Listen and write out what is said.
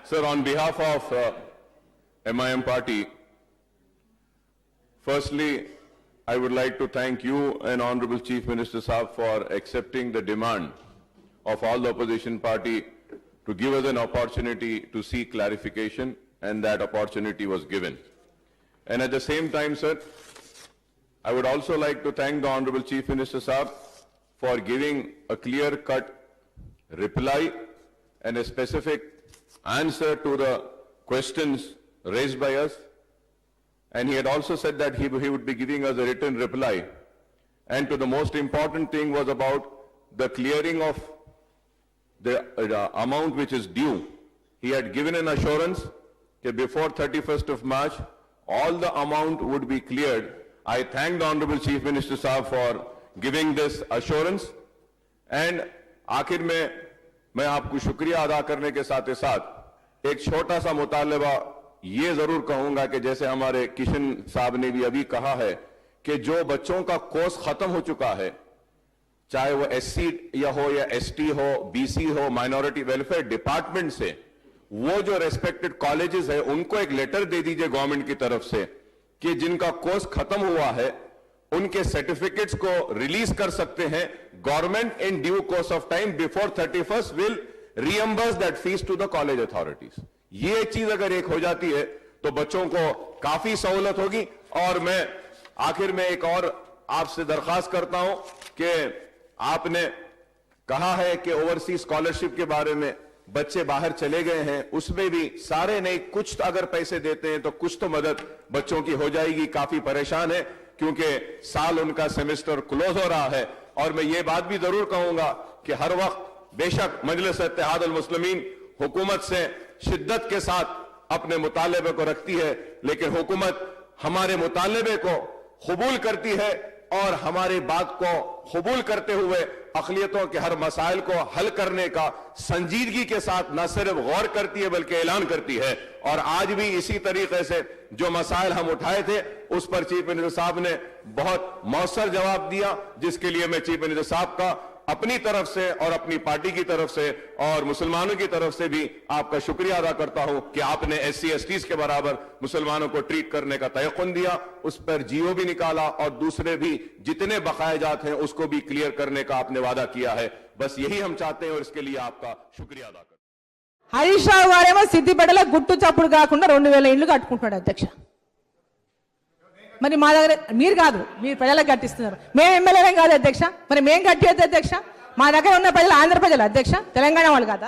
Sir, on behalf of MIM party, firstly, I would like to thank you and Honorable Chief Minister Saab for accepting the demand of all the opposition party to give us an opportunity to seek clarification, and that opportunity was given. And at the same time, sir, I would also like to thank the Honorable Chief Minister Saab for giving a clear-cut reply and a specific answer to the questions raised by us. And he had also said that he would be giving us a written reply. And to the most important thing was about the clearing of the amount which is due. He had given an assurance that before 31st of March, all the amount would be cleared. I thank the Honorable Chief Minister Saab for giving this assurance. And आखिर में मैं आपको शुक्रिया अदा करने के साथ साथ एक छोटा सा मुतालबा ये जरूर कहूंगा कि जैसे हमारे किशन साहब ने भी अभी कहा है कि जो बच्चों का कोर्स खत्म हो चुका है, चाहे वो एससी या एसटी हो, बीसी हो, माइनॉरिटी वेलफेयर डिपार्टमेंट से, वो जो रेस्पेक्टेड कॉलेजेस है उनको एक लेटर दे दीजिए गवर्नमेंट की तरफ से कि जिनका कोर्स खत्म हुआ है उनके सर्टिफिकेट्स को रिलीज कर सकते हैं. Government in due course of time before 31st will reimburse that fees to the college authorities. ये चीज अगर एक हो जाती है तो बच्चों को काफी सहूलत होगी. और मैं आखिर में एक और आपसे दरखास्त करता हूं कि आपने कहा है कि ओवरसीज स्कॉलरशिप के बारे में बच्चे बाहर चले गए हैं, उसमें भी सारे नहीं, कुछ अगर पैसे देते हैं तो कुछ तो मदद बच्चों की हो जाएगी. काफी परेशान है क्योंकि साल उनका सेमेस्टर क्लोज हो रहा है. और मैं ये बात भी जरूर कहूंगा कि हर वक्त बेशक मजलिस इत्तेहाद अल मुस्लिमीन हुकूमत से शिद्दत के साथ अपने मुतालबे को रखती है, लेकिन हुकूमत हमारे मुतालबे को कबूल करती है और हमारी बात को कबूल करते हुए अक़लियतों के हर मसाइल को हल करने का संजीदगी के साथ न सिर्फ गौर करती है बल्कि ऐलान करती है. और आज भी इसी तरीके से जो मसाइल हम उठाए थे उस पर चीफ मिनिस्टर साहब ने बहुत मौसर जवाब दिया, जिसके लिए मैं चीफ मिनिस्टर साहब का अपनी तरफ से और अपनी पार्टी की तरफ से और मुसलमानों की तरफ से भी आपका शुक्रिया अदा करता हूं कि आपने एससी एसटीज के बराबर मुसलमानों को ट्रीट करने का तयक़ुन दिया, उस पर जीओ भी निकाला और दूसरे भी जितने बकायाजात हैं उसको भी क्लियर करने का आपने वादा किया है. बस यही हम चाहते हैं और इसके लिए आपका शुक्रिया अदा करते हैं. హరీష్ రావు గారేమో సిద్దిపేటలో గుట్టు చప్పుడు కాకుండా 2000 ఇళ్ళు కట్టుకుంటున్నాడు అధ్యక్ష. మరి మా దగ్గర మీరు కాదు, మీరు ప్రజలకు కట్టిస్తున్నారు. మేము ఎమ్మెల్యేలం కాదు అధ్యక్ష, మరి మేము కట్టేది అధ్యక్ష. మా దగ్గర ఉన్న ప్రజలు ఆంధ్ర ప్రజలు అధ్యక్ష, తెలంగాణ వాళ్ళు కాదా?